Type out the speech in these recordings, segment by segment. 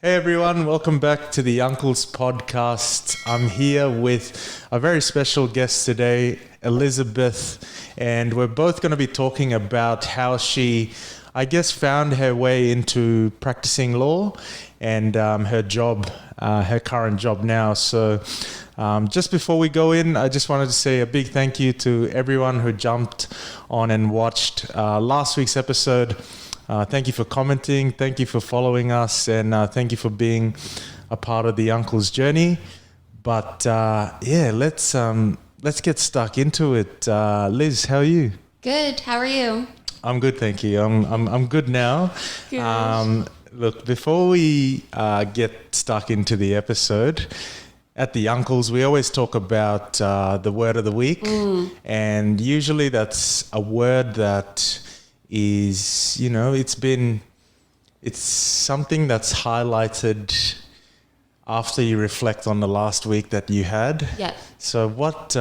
Hey everyone, welcome back to the Uncles Podcast. I'm here with a very special guest today, Elizabeth, and we're both going to be talking about how she, I guess, found her way into practicing law and her job, her current job now. So just before we go in, I just wanted to say a big thank you to everyone who jumped on and watched last week's episode. Thank you for commenting, thank you for following us, and thank you for being a part of the Uncle's journey. But let's get stuck into it. Liz, how are you? Good. How are you? I'm good, thank you. I'm good now. Good. Look, before we get stuck into the episode, at the Uncles, we always talk about the word of the week, and usually that's a word that is, it's something that's highlighted after you reflect on the last week that you had. Yeah. So what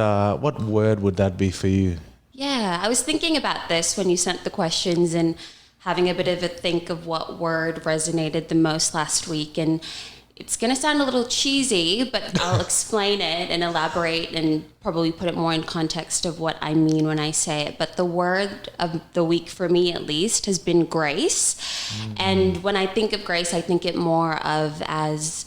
word would that be for you? Yeah, I was thinking about this when you sent the questions and having a bit of a think of what word resonated the most last week. And it's going to sound a little cheesy, but I'll explain it and elaborate and probably put it more in context of what I mean when I say it. But the word of the week, for me at least, has been grace. Mm-hmm. And when I think of grace, I think it more of as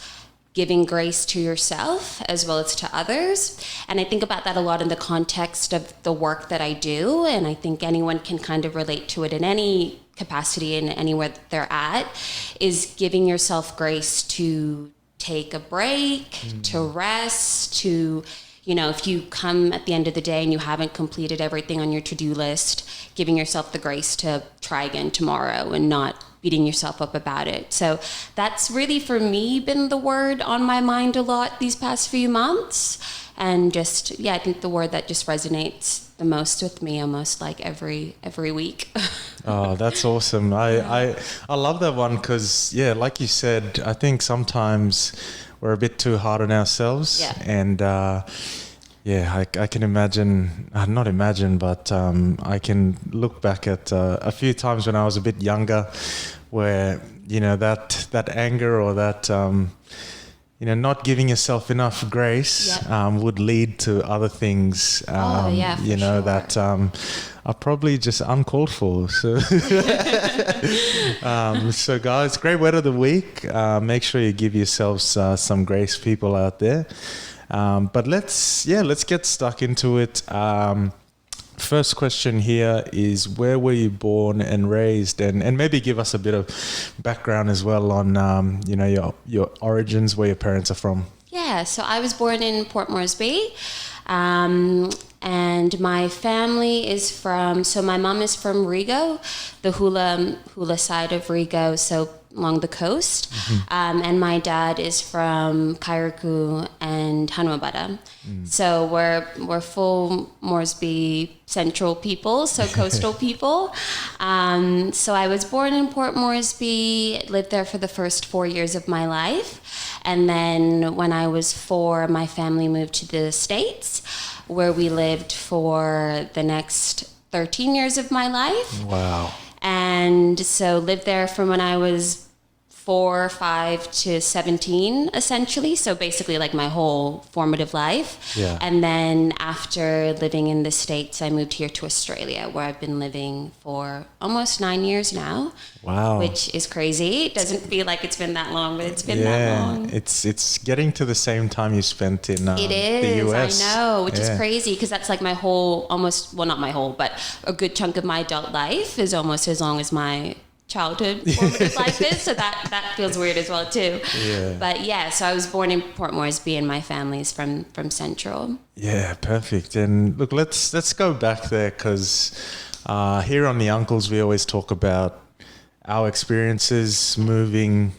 giving grace to yourself as well as to others. And I think about that a lot in the context of the work that I do. And I think anyone can kind of relate to it in any capacity and anywhere that they're at, is giving yourself grace to take a break, to rest, to, if you come at the end of the day and you haven't completed everything on your to-do list, giving yourself the grace to try again tomorrow and not beating yourself up about it. So that's really, for me, been the word on my mind a lot these past few months. And just, I think the word that just resonates the most with me almost like every week. Oh, that's awesome. I love that one because, like you said, I think sometimes we're a bit too hard on ourselves. Yeah. And I can imagine, not imagine, but I can look back at a few times when I was a bit younger where, that anger or that... not giving yourself enough grace would lead to other things, sure. that are probably just uncalled for. So, so guys, great word of the week. Make sure you give yourselves some grace, people out there. But let's get stuck into it. First question here is, where were you born and raised? And maybe give us a bit of background as well on, your origins, where your parents are from. Yeah, so I was born in Port Moresby, and my family is from, my mom is from Rigo, the Hula side of Rigo, so along the coast. Mm-hmm. And my dad is from Kairaku and Hanuabara. So we're full Moresby central people, so coastal people. So I was born in Port Moresby, lived there for the first 4 years of my life. And then when I was 4, my family moved to the States, where we lived for the next 13 years of my life. Wow. And so lived there from when I was 4, 5 to 17, essentially. So basically like my whole formative life. Yeah. And then after living in the States, I moved here to Australia, where I've been living for almost 9 years now. Wow. Which is crazy. It doesn't feel like it's been that long, but it's been that long. It's getting to the same time you spent in it is, the US. I know, which is crazy because that's like my whole, not my whole, but a good chunk of my adult life is almost as long as my childhood formative life is, so that feels weird as well too. Yeah. But so I was born in Port Moresby and my family's from Central. Yeah, perfect. And look, let's go back there because here on the Uncles we always talk about our experiences moving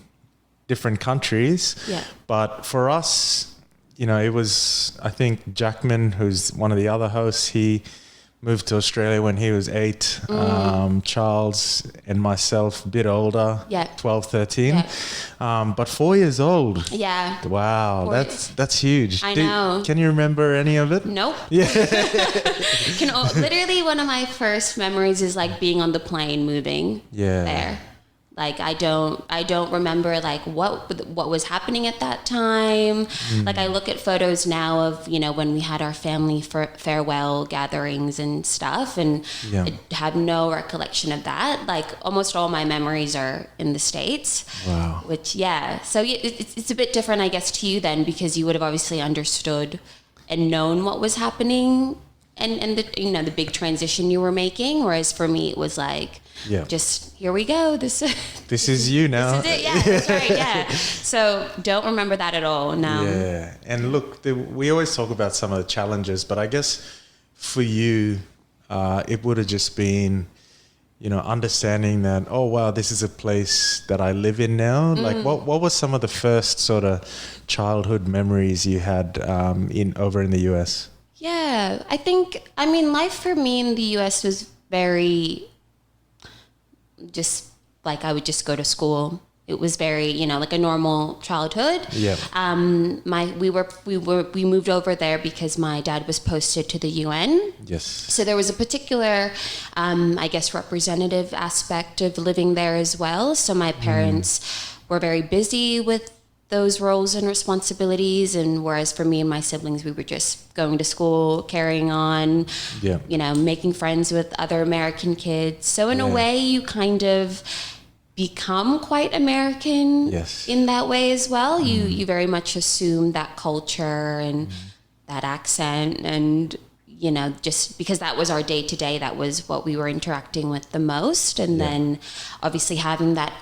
different countries. Yeah. But for us, it was, I think Jackman, who's one of the other hosts, he moved to Australia when he was 8. Charles and myself, a bit older, 12, 13. Yeah. But 4 years old. Yeah. Wow, that's huge. I know. Can you remember any of it? Nope. Yeah. Literally one of my first memories is like being on the plane moving there. Like I don't remember like what was happening at that time. Like I look at photos now of, you know, when we had our family farewell gatherings and stuff, and I have no recollection of that. Like almost all my memories are in the States. Wow. Which, so it's a bit different, I guess, to you then, because you would have obviously understood and known what was happening and the, you know, the big transition you were making. Whereas for me, it was like, just here we go. This is you now. This is it. Yeah, that's right. Yeah. So don't remember that at all. No. Yeah. And look, we always talk about some of the challenges, but I guess for you, it would have just been, you know, understanding that, oh, wow, this is a place that I live in now. Like what was some of the first sort of childhood memories you had over in the US? Yeah, I mean, life for me in the US was very just like I would just go to school. It was very, you know, like a normal childhood. Yeah. We moved over there because my dad was posted to the UN. Yes. So there was a particular, I guess, representative aspect of living there as well. So my parents were very busy with those roles and responsibilities, and whereas for me and my siblings, we were just going to school, carrying on, you know, making friends with other American kids. So in a way, you kind of become quite American in that way as well. You very much assume that culture and that accent, and you know, just because that was our day to day, that was what we were interacting with the most. And then obviously having that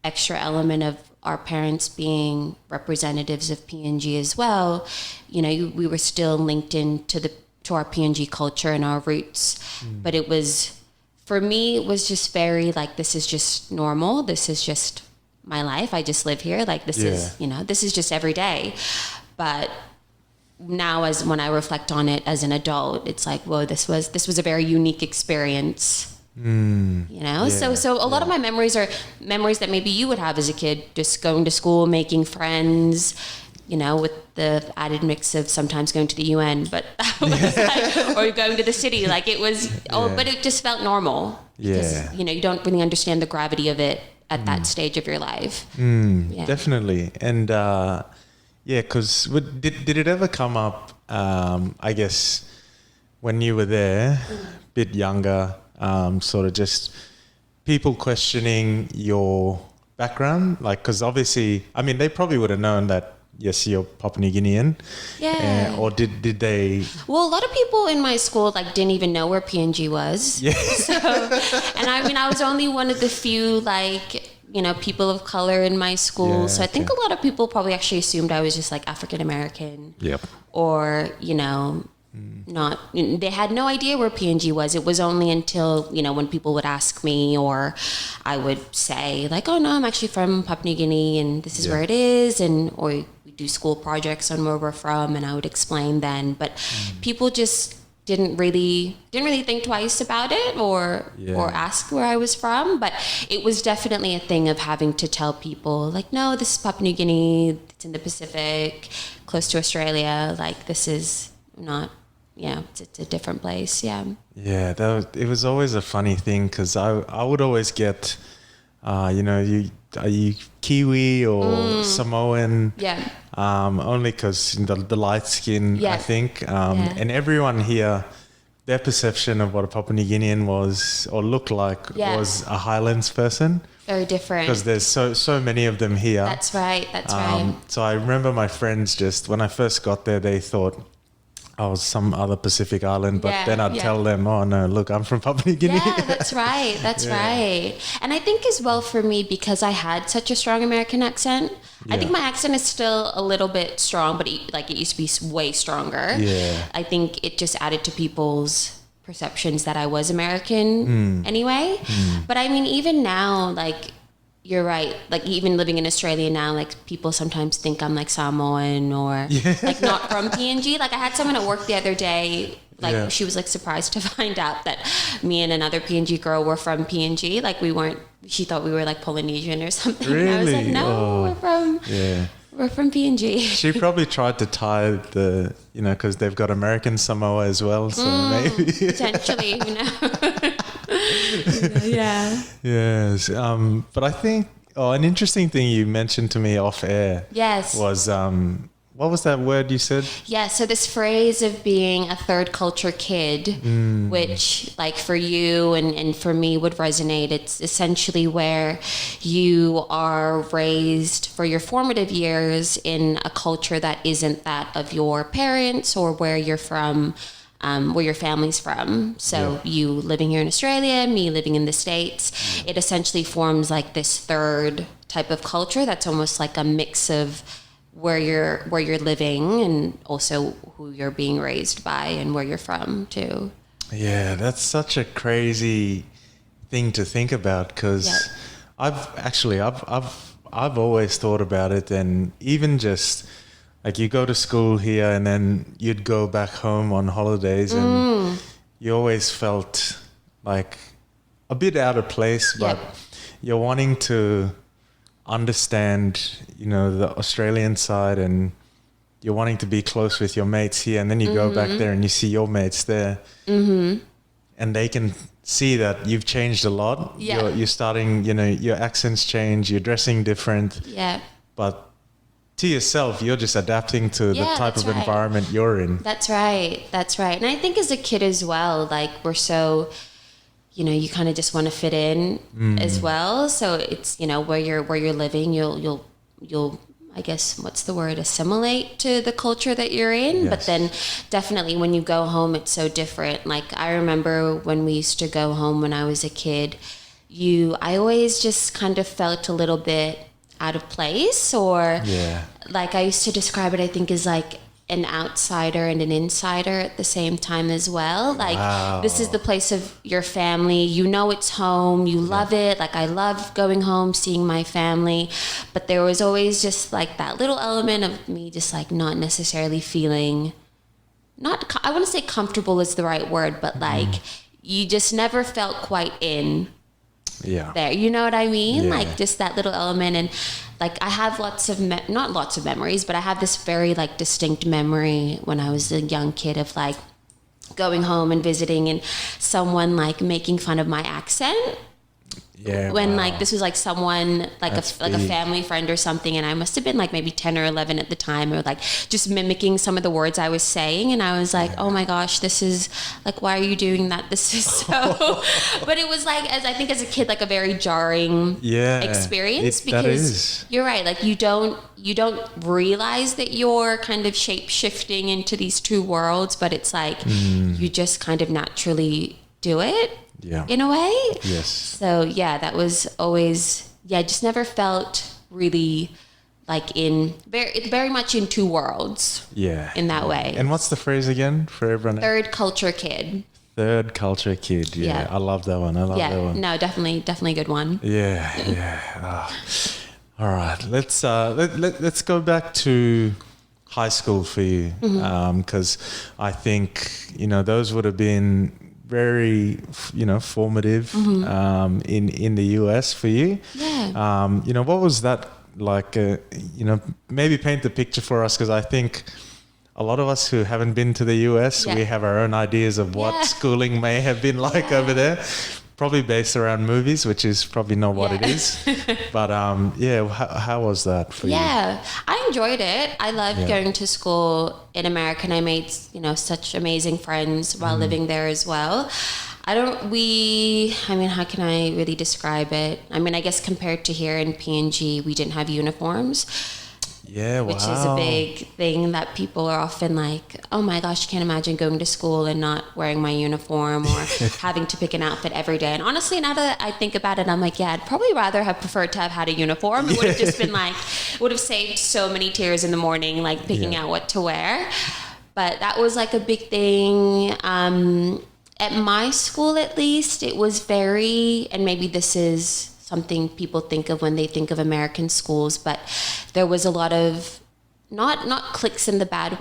extra element of our parents being representatives of PNG as well, you know, we were still linked into our PNG culture and our roots. But it was, for me, it was just very like, this is just normal. This is just my life. I just live here. Like this is, you know, this is just every day. But now when I reflect on it as an adult, it's like, whoa, this was a very unique experience. You know, so a lot of my memories are memories that maybe you would have as a kid, just going to school, making friends, you know, with the added mix of sometimes going to the UN, but or going to the city. Like it was, but it just felt normal. Because, you know, you don't really understand the gravity of it at that stage of your life. Definitely. And because did it ever come up, I guess, when you were there, a bit younger, sort of just people questioning your background? Like, because obviously, I mean, they probably would have known that, yes, you're Papua New Guinean. Yeah. Or did they? Well, a lot of people in my school like didn't even know where PNG was. Yeah. So, and I mean, I was only one of the few like, you know, people of color in my school. Yeah, so I think a lot of people probably actually assumed I was just like African American. Yep. Or, you know, they had no idea where PNG was. It was only until, you know, when people would ask me, or I would say like, oh no, I'm actually from Papua New Guinea and this is where it is, and or we do school projects on where we're from, and I would explain then. But people just didn't really think twice about it or ask where I was from. But it was definitely a thing of having to tell people like, no, this is Papua New Guinea, it's in the Pacific, close to Australia, like this is not, it's a different place. Yeah, it was always a funny thing because I would always get you know, are you Kiwi or Samoan? Yeah. Only because the light skin, I think. And everyone here, their perception of what a Papua New Guinean was or looked like was a Highlands person. Very different. Because there's so many of them here. That's right. Right. So I remember my friends just, when I first got there, they thought I was some other Pacific island, but then I'd tell them, oh no, look, I'm from Papua New Guinea. Yeah, that's right. That's right. And I think as well for me, because I had such a strong American accent, I think my accent is still a little bit strong, but it used to be way stronger. Yeah. I think it just added to people's perceptions that I was American anyway. But I mean, even now, like, you're right. Like even living in Australia now, like people sometimes think I'm like Samoan or like not from PNG. Like I had someone at work the other day, like she was like surprised to find out that me and another PNG girl were from PNG. Like she thought we were like Polynesian or something. Really? And I was like, no, we're from PNG. She probably tried to tie the, you know, because they've got American Samoa as well. So maybe. Potentially, you know. Yeah. Yes. But I think an interesting thing you mentioned to me off air. Yes. Was what was that word you said? Yeah, so this phrase of being a third culture kid, which like for you and for me would resonate. It's essentially where you are raised for your formative years in a culture that isn't that of your parents or where you're from, where your family's from. So you living here in Australia, me living in the States, it essentially forms like this third type of culture that's almost like a mix of where you're living and also who you're being raised by and where you're from too. Yeah, that's such a crazy thing to think about because I've always thought about it, and even just like you go to school here and then you'd go back home on holidays and you always felt like a bit out of place, but you're wanting to understand, the Australian side, and you're wanting to be close with your mates here, and then you go back there and you see your mates there, and they can see that you've changed a lot. You're starting, your accents change, you're dressing different. Yeah. But to yourself, you're just adapting to the type of environment you're in. That's right. And I think as a kid as well, like we're so, you kind of just want to fit in as well. So it's, where you're living, you'll I guess, what's the word, assimilate to the culture that you're in. Yes. But then definitely when you go home, it's so different. Like I remember when we used to go home when I was a kid, I always just kind of felt a little bit out of place, or like I used to describe it, I think, as like an outsider and an insider at the same time as well. Like this is the place of your family, it's home, you love it. Like I love going home, seeing my family, but there was always just like that little element of me just like not necessarily feeling, I want to say comfortable is the right word, but like you just never felt quite in there, you know what I mean? Like just that little element. And like I have not lots of memories, but I have this very like distinct memory when I was a young kid of like going home and visiting and someone like making fun of my accent. Yeah. When like this was like someone like a family friend or something, and I must have been like maybe 10 or 11 at the time, or like just mimicking some of the words I was saying, and I was like, oh my gosh, this is like, why are you doing that? This is so. But it was like, as a kid, like a very jarring experience, because you're right, like you don't realize that you're kind of shape shifting into these two worlds, but it's like you just kind of naturally do it. Yeah. In a way. Yes. So that was always just never felt really like it's very much in two worlds. Yeah. In that way. And what's the phrase again for everyone? Third culture kid. Third culture kid. Yeah. I love that one. That one. No, definitely a good one. Yeah. All right. Let's go back to high school for you, because I think those would have been very, formative in the US for you. Yeah. What was that like? Maybe paint the picture for us, because I think a lot of us who haven't been to the US, we have our own ideas of what schooling may have been like over there. Probably based around movies, which is probably not what it is. But how was that for you? Yeah, I enjoyed it. I loved going to school in America, and I made such amazing friends while living there as well. How can I really describe it? I mean, I guess compared to here in PNG, we didn't have uniforms. Yeah, wow. Which is a big thing that people are often like, oh my gosh, I can't imagine going to school and not wearing my uniform or having to pick an outfit every day. And honestly, now that I think about it, I'm like, I'd probably rather have preferred to have had a uniform. It would have just been like, would have saved so many tears in the morning, like picking out what to wear. But that was like a big thing. At my school, at least, it was very, and maybe this is something people think of when they think of American schools, but there was a lot of not cliques in a bad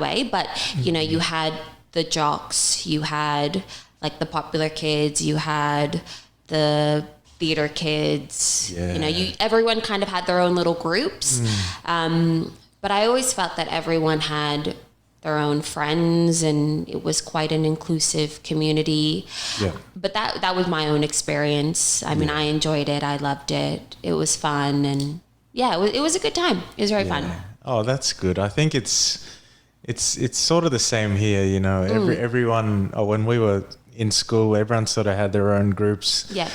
way, but you had the jocks, you had like the popular kids, you had the theater kids. Everyone kind of had their own little groups. But I always felt that everyone had their own friends, and it was quite an inclusive community. Yeah. But that was my own experience. I mean, I enjoyed it. I loved it. It was fun, and it was a good time. It was very fun. Oh, that's good. I think it's sort of the same here, you know. Everyone, when we were in school, everyone sort of had their own groups. Yeah.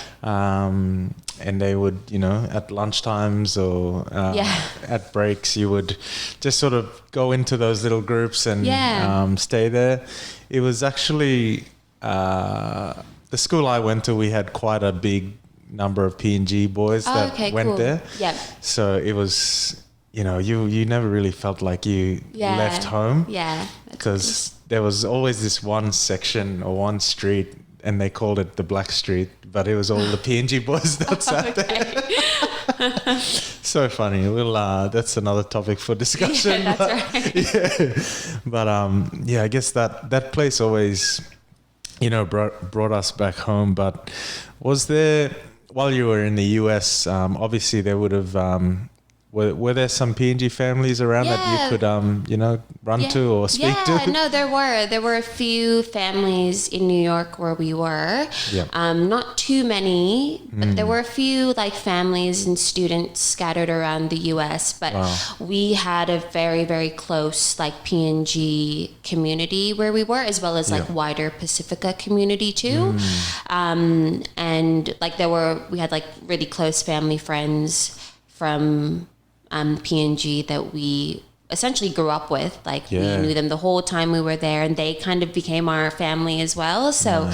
And they would, you know, at lunchtimes or at breaks, you would just sort of go into those little groups and stay there. It was actually the school I went to, we had quite a big number of PNG boys that went there. Yeah. So it was, you know, you never really felt like you left home. Yeah. Because there was always this one section or one street, and they called it the Black Street, but it was all the PNG boys that sat there. So funny. That's another topic for discussion. Yeah, that's right. But I guess that place always, you know, brought us back home. But was there, while you were in the US, obviously there would have, were there some PNG families around that you could, you know, run to or speak to? Yeah, no, there were. There were a few families in New York where we were. Yeah. Not too many, but there were a few like families and students scattered around the US. But we had a very, very close like PNG community where we were, as well as like wider Pacifica community too. And like we had like really close family friends from PNG that we essentially grew up with. Like we knew them the whole time we were there, and they kind of became our family as well. So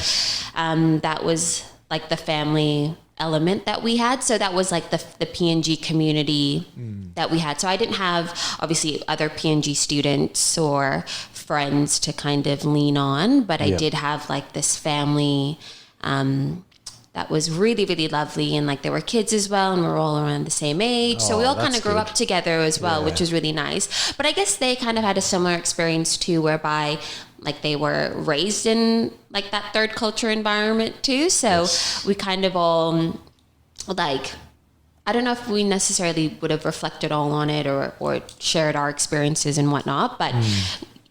that was like the family element that we had. So that was like the PNG community that we had. So I didn't have obviously other PNG students or friends to kind of lean on, but I did have like this family that was really, really lovely. And like there were kids as well, and we were all around the same age. So we all kind of grew up together as well, which was really nice. But I guess they kind of had a similar experience too, whereby like they were raised in like that third culture environment too. So we kind of all like, I don't know if we necessarily would have reflected all on it or shared our experiences and whatnot, but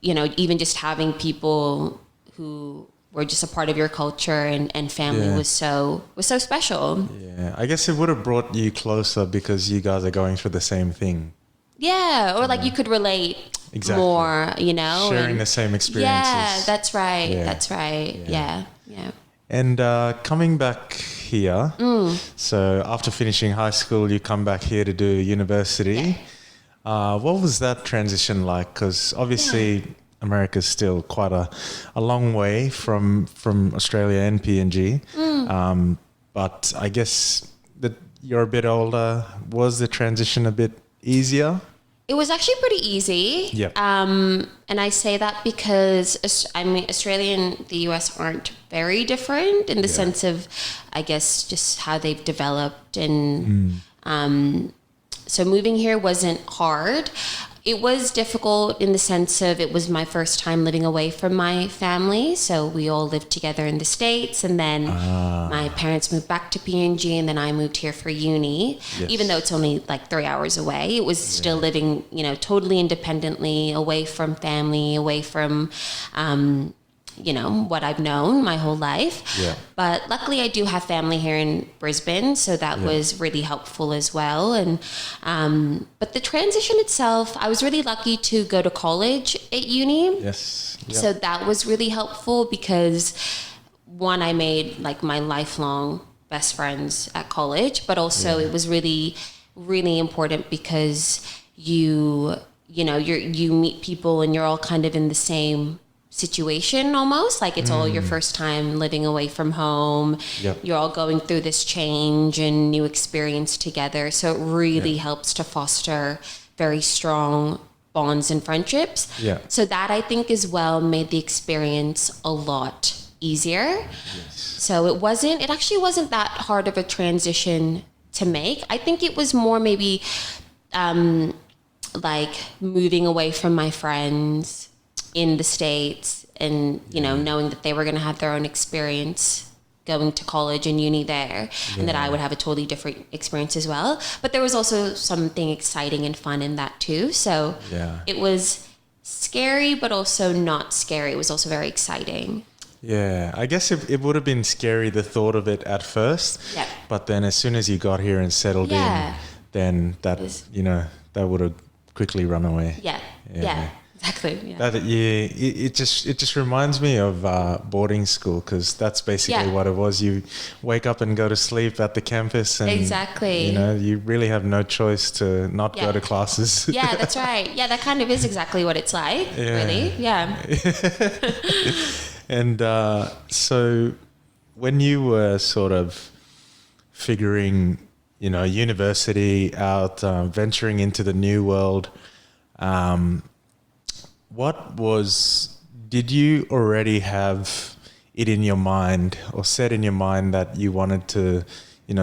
you know, even just having people who were just a part of your culture and family was so special. Yeah, I guess it would have brought you closer because you guys are going through the same thing. Yeah, or like you could relate more, you know. Sharing the same experiences. Yeah, that's right. Yeah. That's right. Yeah. And coming back here, so after finishing high school, you come back here to do university. What was that transition like? Because obviously America's still quite a long way from Australia and PNG. But I guess that you're a bit older. Was the transition a bit easier? It was actually pretty easy. Yep. And I say that because, I mean, Australia and the US aren't very different in the sense of, I guess, just how they've developed. And so moving here wasn't hard. It was difficult in the sense of it was my first time living away from my family. So we all lived together in the States, and then my parents moved back to PNG, and then I moved here for uni. Even though it's only like 3 hours away, it was still living, you know, totally independently, away from family, away from, you know, what I've known my whole life. But luckily I do have family here in Brisbane, so that was really helpful as well. And but the transition itself, I was really lucky to go to college at uni. So that was really helpful because one, I made like my lifelong best friends at college, but also it was really, really important because you know, you meet people and you're all kind of in the same situation almost, like it's all your first time living away from home. You're all going through this change and new experience together, so it really helps to foster very strong bonds and friendships. So that I think as well made the experience a lot easier. So it actually wasn't that hard of a transition to make. I think it was more maybe like moving away from my friends in the States and, you know, knowing that they were going to have their own experience going to college and uni there, and that I would have a totally different experience as well. But there was also something exciting and fun in that too. So it was scary, but also not scary. It was also very exciting. Yeah, I guess it would have been scary, the thought of it at first. Yeah. But then as soon as you got here and settled in, then that, that would have quickly run away. Yeah. Exactly. Yeah. It just reminds me of boarding school, because that's basically what it was. You wake up and go to sleep at the campus, and exactly. You really have no choice to not go to classes. Yeah, that's right. Yeah, that kind of is exactly what it's like. Really. Yeah. And so when you were sort of figuring, university out, venturing into the new world, did you already have it in your mind or set in your mind that you wanted to,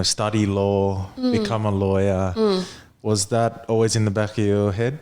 study law, become a lawyer? Was that always in the back of your head?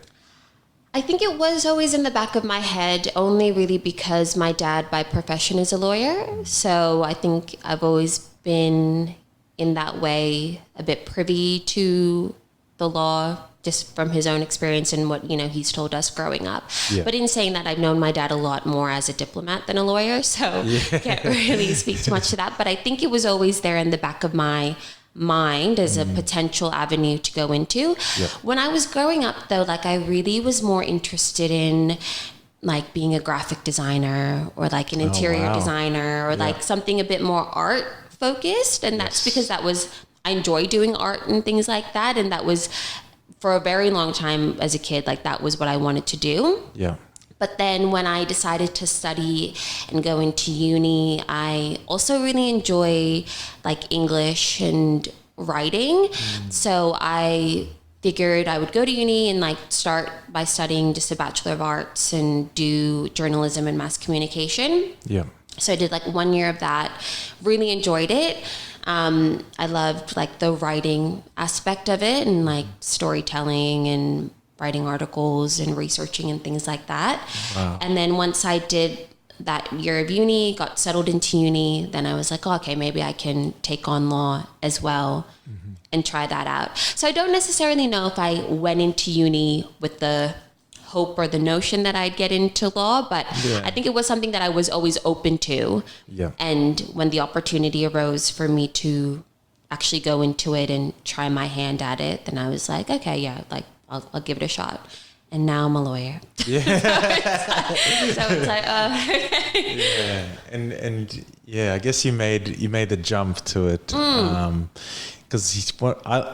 I think it was always in the back of my head, only really because my dad by profession is a lawyer. So I think I've always been in that way a bit privy to the law, just from his own experience and what, he's told us growing up. Yeah. But in saying that, I've known my dad a lot more as a diplomat than a lawyer, so I can't really speak too much to that. But I think it was always there in the back of my mind as a potential avenue to go into. Yeah. When I was growing up, though, I really was more interested in being a graphic designer or an interior designer or something a bit more art focused. And that's because I enjoy doing art and things like that. And that was, for a very long time as a kid, that was what I wanted to do. Yeah. But then when I decided to study and go into uni, I also really enjoy English and writing. So I figured I would go to uni and start by studying just a Bachelor of Arts and do journalism and mass communication. Yeah. So I did 1 year of that, really enjoyed it. I loved the writing aspect of it and storytelling and writing articles and researching and things like that. Wow. And then once I did that year of uni, got settled into uni, then I was okay, maybe I can take on law as well and try that out. So I don't necessarily know if I went into uni with the hope or the notion that I'd get into law, but I think it was something that I was always open to. Yeah. And when the opportunity arose for me to actually go into it and try my hand at it, then I was okay, yeah, I'll give it a shot. And now I'm a lawyer. Yeah. so it's okay. Yeah. And yeah, I guess you made the jump to it. Because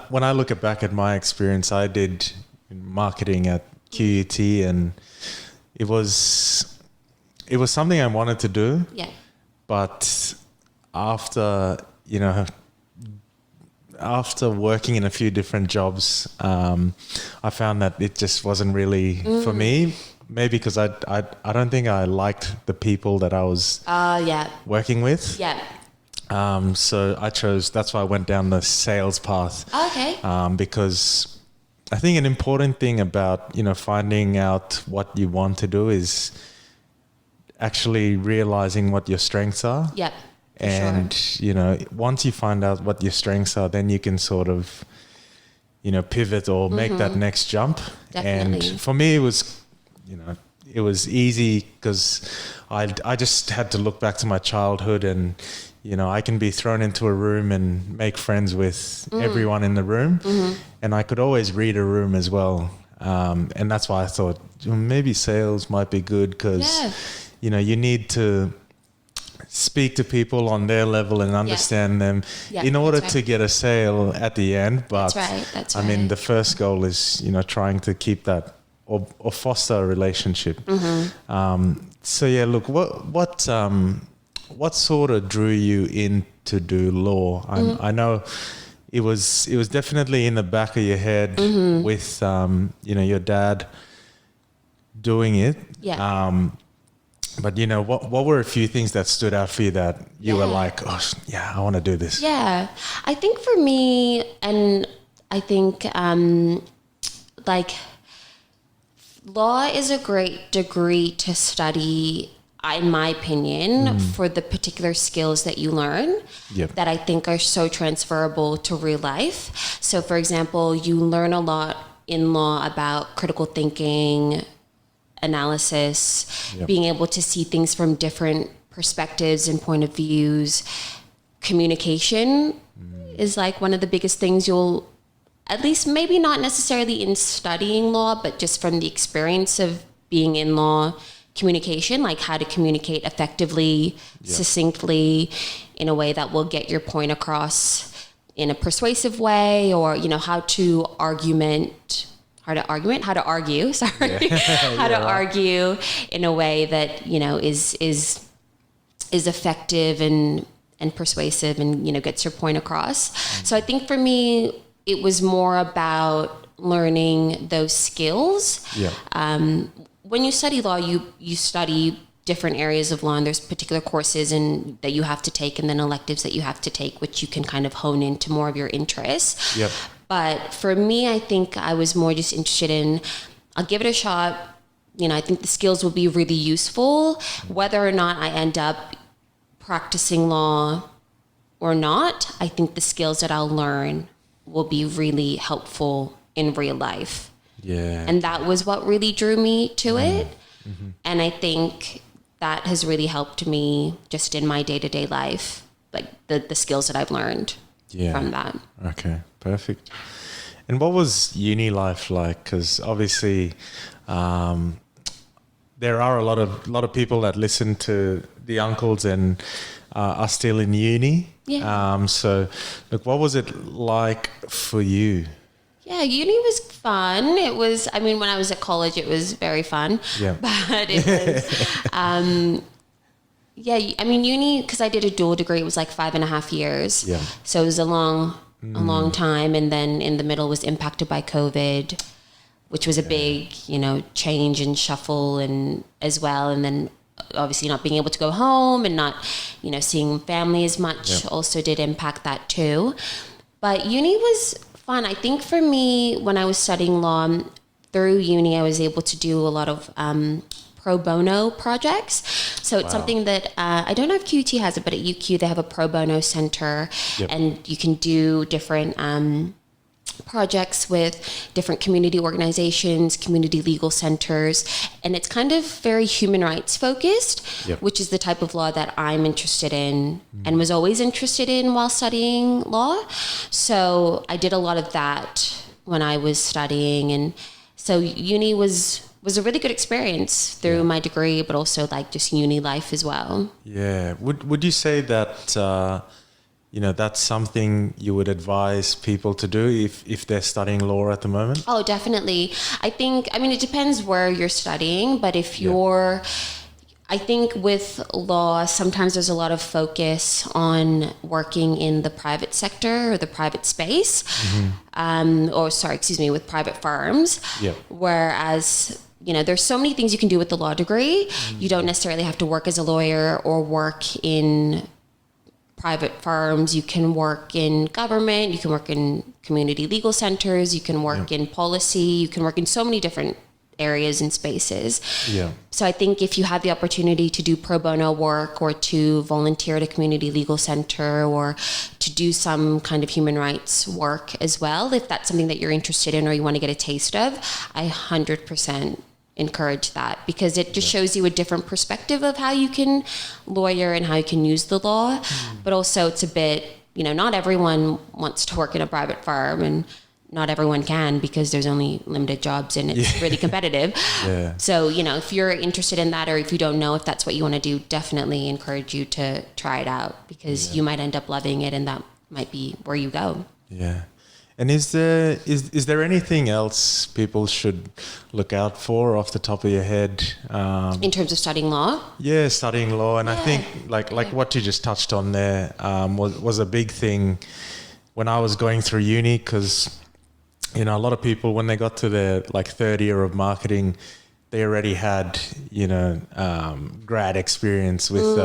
when I look back at my experience, I did marketing at QUT, and it was something I wanted to do. Yeah. But after working in a few different jobs, I found that it just wasn't really for me. Maybe because I don't think I liked the people that I was working with. Yeah. So that's why I went down the sales path. Okay. Because I think an important thing about, finding out what you want to do is actually realizing what your strengths are. Yep. And, once you find out what your strengths are, then you can sort of, pivot or make that next jump. Definitely. And for me, it was easy because I just had to look back to my childhood and, I can be thrown into a room and make friends with everyone in the room. And I could always read a room as well. And that's why I thought maybe sales might be good because, you need to speak to people on their level and understand them in order to get a sale at the end. But that's right. I mean, the first goal is, trying to keep that or foster a relationship. So yeah, look, what sort of drew you in to do law? I know it was definitely in the back of your head with your dad doing it. Yeah. But what were a few things that stood out for you that you were I want to do this? Yeah, I think for me, and I think law is a great degree to study, in my opinion, for the particular skills that you learn that I think are so transferable to real life. So, for example, you learn a lot in law about critical thinking, analysis, being able to see things from different perspectives and point of views. Communication is like one of the biggest things you'll, at least maybe not necessarily in studying law, but just from the experience of being in law, communication, like how to communicate effectively, succinctly, in a way that will get your point across in a persuasive way, or, you know, how to argue in a way that, you know, is effective and persuasive and, you know, gets your point across. So I think for me, it was more about learning those skills. When you study law, you study different areas of law, and there's particular courses that you have to take, and then electives that you have to take, which you can kind of hone into more of your interests. But for me, I think I was more just interested in, I'll give it a shot. You know, I think the skills will be really useful, whether or not I end up practicing law or not. I think the skills that I'll learn will be really helpful in real life. And that was what really drew me to it. And I think that has really helped me just in my day-to-day life, like the skills that I've learned from that. Okay, perfect. And what was uni life like? Because obviously there are a lot of people that listen to the uncles and are still in uni. So look, what was it like for you? Yeah, uni was fun. It was, I mean, when I was at college, it was very fun. But it was, I mean, uni, because I did a dual degree, it was like 5.5 years. So it was a long time. And then in the middle was impacted by COVID, which was a big, you know, change and shuffle and as well. And then obviously not being able to go home and not, you know, seeing family as much also did impact that too. But uni was fun. I think for me, when I was studying law through uni, I was able to do a lot of pro bono projects. So it's something that I don't know if QUT has it, but at UQ they have a pro bono center, and you can do different projects with different community organizations, community legal centers, and it's kind of very human rights focused, which is the type of law that I'm interested in and was always interested in while studying law. So I did a lot of that when I was studying, and so uni was a really good experience through my degree, but also like just uni life as well. Would you say that you know, that's something you would advise people to do if they're studying law at the moment? Oh, definitely. I mean, it depends where you're studying, but if you're, I think with law, sometimes there's a lot of focus on working in the private sector or the private space, with private firms. Whereas, you know, there's so many things you can do with the law degree. You don't necessarily have to work as a lawyer or work in private firms. You can work in government, you can work in community legal centers, you can work in policy, you can work in so many different areas and spaces. So I think if you have the opportunity to do pro bono work or to volunteer at a community legal center or to do some kind of human rights work as well, if that's something that you're interested in or you want to get a taste of, I 100% encourage that, because it just shows you a different perspective of how you can lawyer and how you can use the law. But also it's a bit, you know, not everyone wants to work in a private firm, and not everyone can because there's only limited jobs and it's really competitive. So, you know, if you're interested in that, or if you don't know if that's what you want to do, definitely encourage you to try it out, because you might end up loving it and that might be where you go. And is there anything else people should look out for off the top of your head? In terms of studying law? Studying law. And I think like what you just touched on there was a big thing when I was going through uni, because, you know, a lot of people, when they got to their like third year of marketing, they already had, you know, grad experience with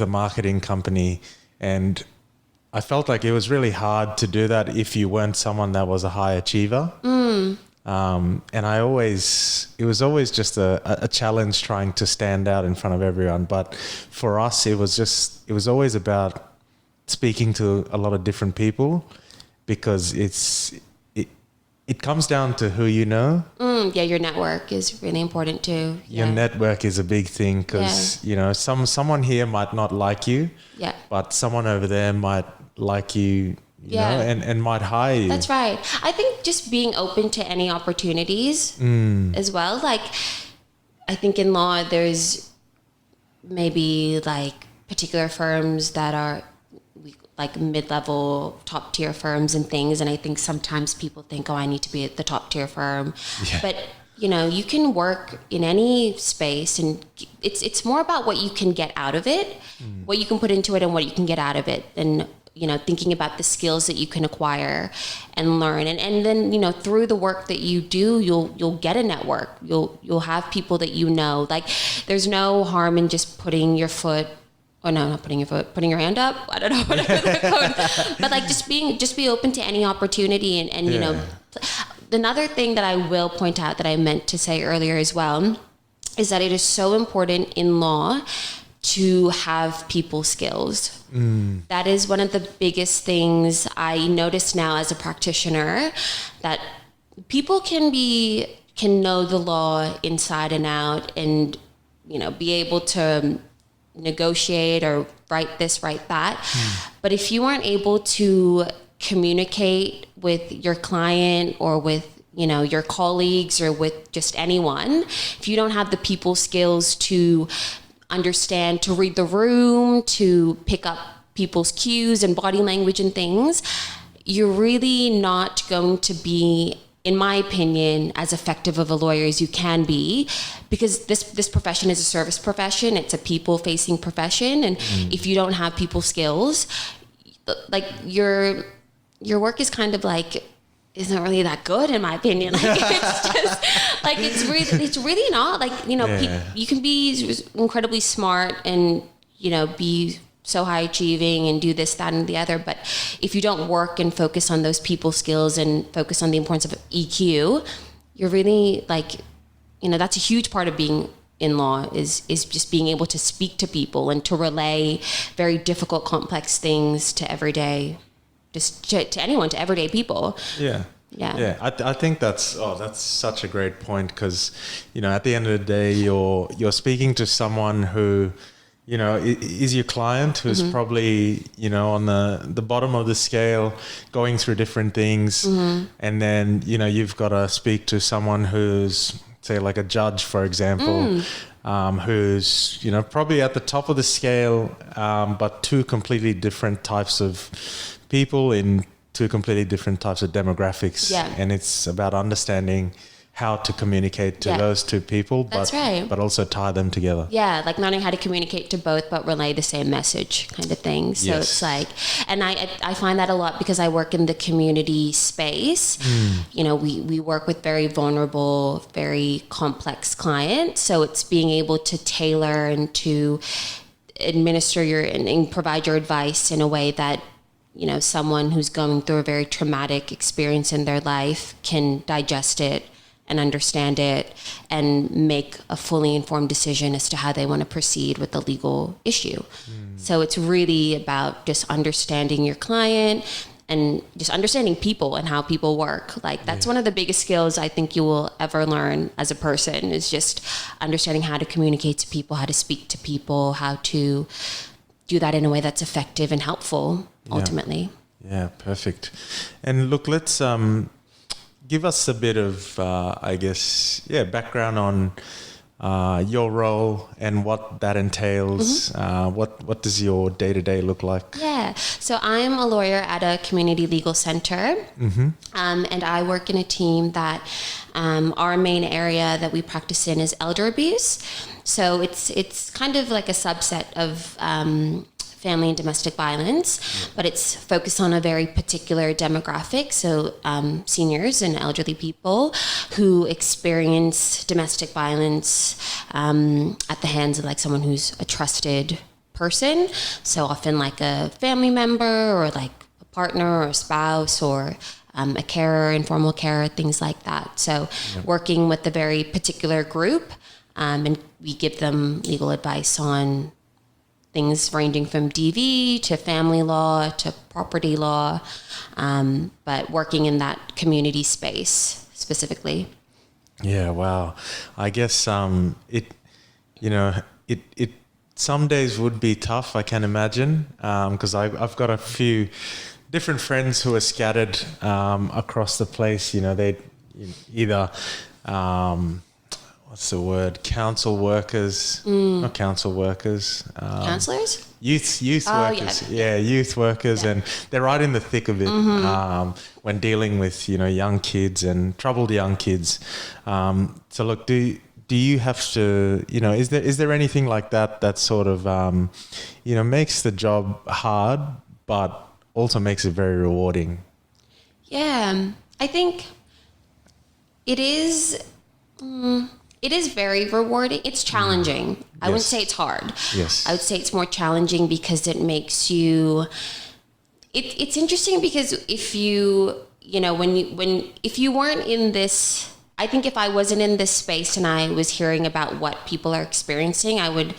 a marketing company. And I felt like it was really hard to do that if you weren't someone that was a high achiever. And it was always just a challenge trying to stand out in front of everyone. But for us, it was always about speaking to a lot of different people, because it comes down to who you know. Yeah, your network is really important too. Your network is a big thing because, you know, someone here might not like you, but someone over there might like you, you know, and might hire you. That's right. I think just being open to any opportunities as well. Like, I think in law, there's maybe like particular firms that are like mid-level, top-tier firms and things. And I think sometimes people think, oh, I need to be at the top-tier firm. Yeah. But, you know, you can work in any space, and it's more about what you can get out of it, what you can put into it and what you can get out of it. And, you know, thinking about the skills that you can acquire and learn. And then, you know, through the work that you do, you'll get a network. You'll have people that you know. Like, there's no harm in just putting your foot, oh no, not putting your foot, putting your hand up. I don't know whatever they're called. But like just be open to any opportunity and you know. Another thing that I will point out that I meant to say earlier as well is that it is so important in law to have people skills. That is one of the biggest things I notice now as a practitioner, that people can know the law inside and out, and, you know, be able to negotiate or write this, write that. But if you aren't able to communicate with your client or with, you know, your colleagues or with just anyone, if you don't have the people skills to understand, to read the room, to pick up people's cues and body language and things, you're really not going to be, in my opinion, as effective of a lawyer as you can be, because this profession is a service profession. It's a people-facing profession, and if you don't have people skills, like your work is kind of like isn't really that good, in my opinion. Like, it's just like it's really not, like, you know, you can be incredibly smart and, you know, be so high achieving and do this, that, and the other. But if you don't work and focus on those people skills and focus on the importance of EQ, you're really, like, you know, that's a huge part of being in law is just being able to speak to people and to relay very difficult, complex things to everyday, just to anyone, to everyday people. Yeah. I think that's such a great point, because, you know, at the end of the day, you're speaking to someone who, you know, is your client, who's probably, you know, on the bottom of the scale, going through different things. And then, you know, you've got to speak to someone who's, say, like a judge, for example, who's, you know, probably at the top of the scale, but two completely different types of people in two completely different types of demographics. And it's about understanding how to communicate to those two people, but also tie them together. Yeah, like learning how to communicate to both, but relay the same message, kind of thing. So it's like, and I find that a lot because I work in the community space. You know, we work with very vulnerable, very complex clients. So it's being able to tailor and to administer and provide your advice in a way that, you know, someone who's going through a very traumatic experience in their life can digest it and understand it and make a fully informed decision as to how they want to proceed with the legal issue. So it's really about just understanding your client and just understanding people and how people work. Like, that's one of the biggest skills I think you will ever learn as a person, is just understanding how to communicate to people, how to speak to people, how to do that in a way that's effective and helpful ultimately. Yeah, perfect. And look, let's give us a bit of, I guess, background on your role and what that entails. What does your day-to-day look like? Yeah, so I'm a lawyer at a community legal center, and I work in a team that our main area that we practice in is elder abuse. So it's kind of like a subset of family and domestic violence, but it's focused on a very particular demographic. So seniors and elderly people who experience domestic violence at the hands of, like, someone who's a trusted person. So often like a family member or like a partner or a spouse or a carer, informal carer, things like that. So working with a very particular group, and we give them legal advice on things ranging from DV to family law to property law, but working in that community space specifically. Yeah, wow. I guess it some days would be tough, I can imagine, because I've got a few different friends who are scattered across the place. They either what's the word? Council workers, not council workers. Counselors? Youth workers. Yeah. Youth workers. Yeah. And they're right in the thick of it when dealing with, young kids and troubled young kids. So look, do you have to, is there anything like that sort of, makes the job hard, but also makes it very rewarding? Yeah, I think it is very rewarding. It's challenging. I wouldn't say it's hard. Yes. I would say it's more challenging because it makes you, it's interesting because if you, if you weren't in this, I think if I wasn't in this space and I was hearing about what people are experiencing, I would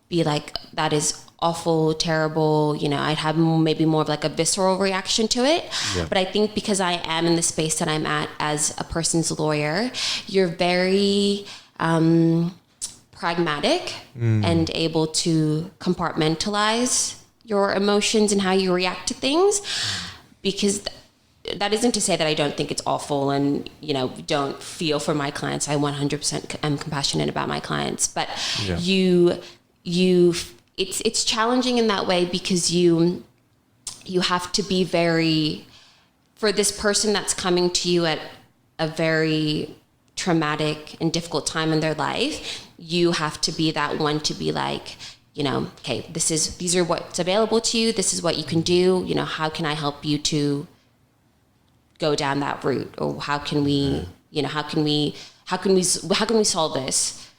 be like, that is awful, terrible, I'd have maybe more of like a visceral reaction to it. Yeah. But I think because I am in the space that I'm at as a person's lawyer, you're very pragmatic and able to compartmentalize your emotions and how you react to things. Because that isn't to say that I don't think it's awful and, don't feel for my clients. I 100% am compassionate about my clients. But it's challenging in that way because you have to be very, for this person that's coming to you at a very traumatic and difficult time in their life, you have to be that one to be like, okay, these are what's available to you. This is what you can do. How can I help you to go down that route? Or how can we, how can we solve this?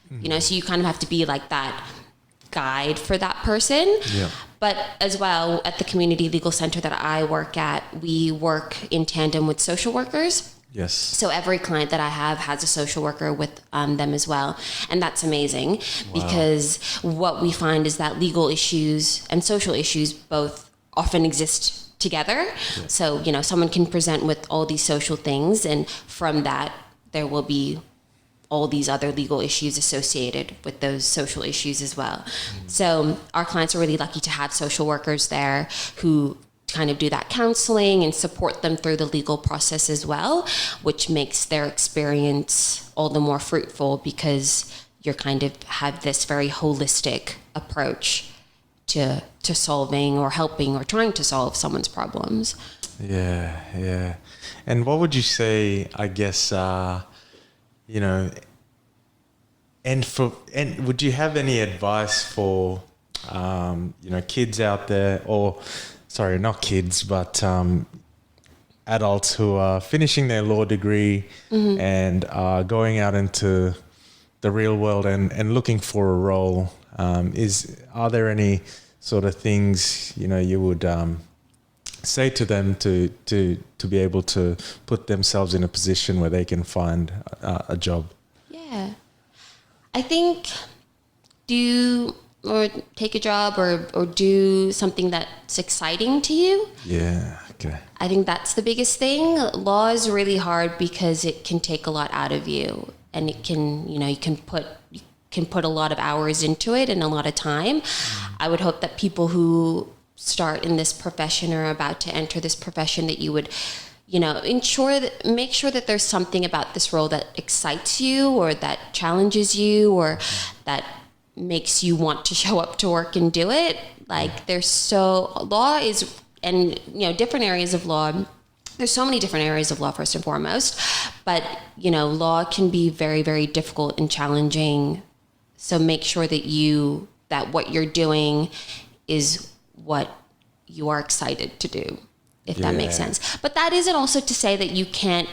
So you kind of have to be like that guide for that person. Yeah. But as well, at the Community Legal Centre that I work at, we work in tandem with social workers. Yes. So every client that I have has a social worker with them as well. And that's amazing because what we find is that legal issues and social issues both often exist together. Yeah. So, someone can present with all these social things, and from that, there will be all these other legal issues associated with those social issues as well. So our clients are really lucky to have social workers there who kind of do that counseling and support them through the legal process as well, which makes their experience all the more fruitful because you're kind of have this very holistic approach to solving or helping or trying to solve someone's problems. Yeah. And what would you say, I guess, and would you have any advice for, kids out there, or sorry, not kids, but adults who are finishing their law degree and are going out into the real world and looking for a role? Are there any sort of things, you would say to them to be able to put themselves in a position where they can find a job? Yeah. I think take a job or do something that's exciting to you. Yeah, okay. I think that's the biggest thing. Law is really hard because it can take a lot out of you, and it can, you can put a lot of hours into it and a lot of time. I would hope that people who start in this profession or are about to enter this profession, that you would, make sure that there's something about this role that excites you or that challenges you or that makes you want to show up to work and do it. Like law is, and different areas of law, there's so many different areas of law first and foremost, but law can be very, very difficult and challenging. So make sure that what you're doing is what you are excited to do, if that makes sense. But that isn't also to say that you can't,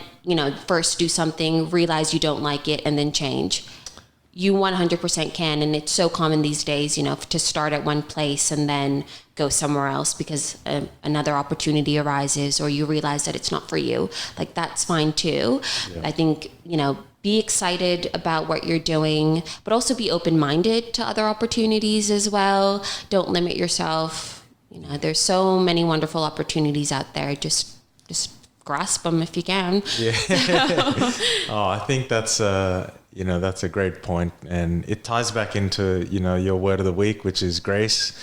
first do something, realize you don't like it, and then change. You 100% can, and it's so common these days, to start at one place and then go somewhere else because another opportunity arises or you realize that it's not for you. Like, that's fine too. Yeah. I think, be excited about what you're doing, but also be open-minded to other opportunities as well. Don't limit yourself. There's so many wonderful opportunities out there. Just grasp them if you can. Yeah. Oh, I think that's that's a great point, and it ties back into your word of the week, which is grace.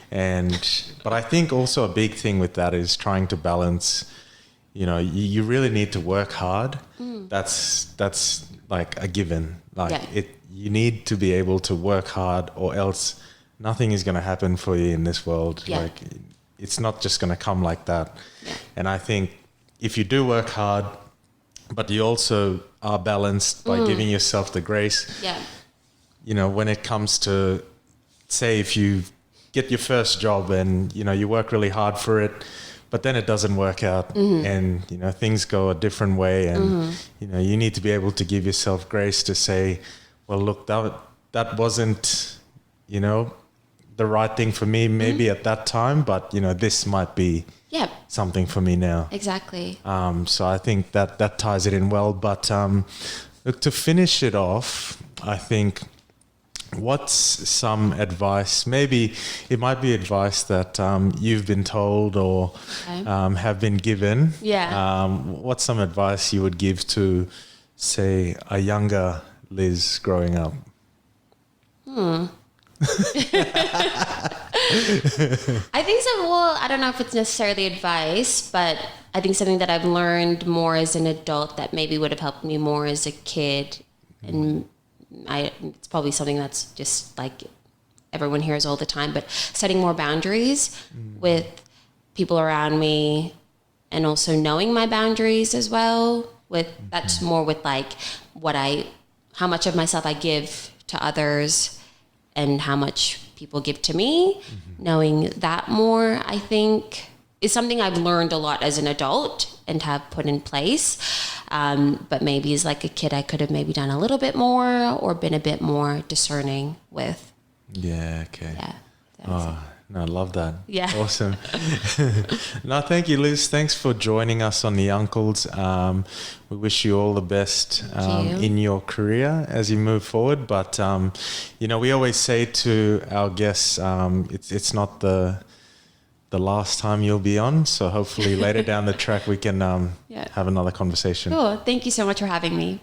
But I think also a big thing with that is trying to balance. You really need to work hard. That's like a given. You need to be able to work hard, or else nothing is going to happen for you in this world. Yeah. It's not just going to come like that. Yeah. And I think if you do work hard, but you also are balanced by giving yourself the grace. Yeah. When it comes to, say, if you get your first job and you work really hard for it, but then it doesn't work out, and things go a different way, and you need to be able to give yourself grace to say, well, look, that wasn't the right thing for me maybe at that time, but this might be something for me now. Exactly. So I think that ties it in well. But look, to finish it off, I think, what's some advice? Maybe it might be advice that you've been told or have been given. Yeah. What's some advice you would give to, say, a younger Liz growing up? I think so. Well, I don't know if it's necessarily advice, but I think something that I've learned more as an adult that maybe would have helped me more as a kid, and it's probably something that's just like everyone hears all the time, but setting more boundaries with people around me, and also knowing my boundaries as well. That's more with like how much of myself I give to others and how much people give to me. Knowing that more, I think, is something I've learned a lot as an adult and have put in place. But maybe as like a kid, I could have maybe done a little bit more or been a bit more discerning with. Yeah, okay. Yeah. No, I love that. Yeah. Awesome. No, thank you, Liz. Thanks for joining us on The Uncles. We wish you all the best in your career as you move forward. But, we always say to our guests, it's not the last time you'll be on. So hopefully later down the track we can have another conversation. Cool. Thank you so much for having me.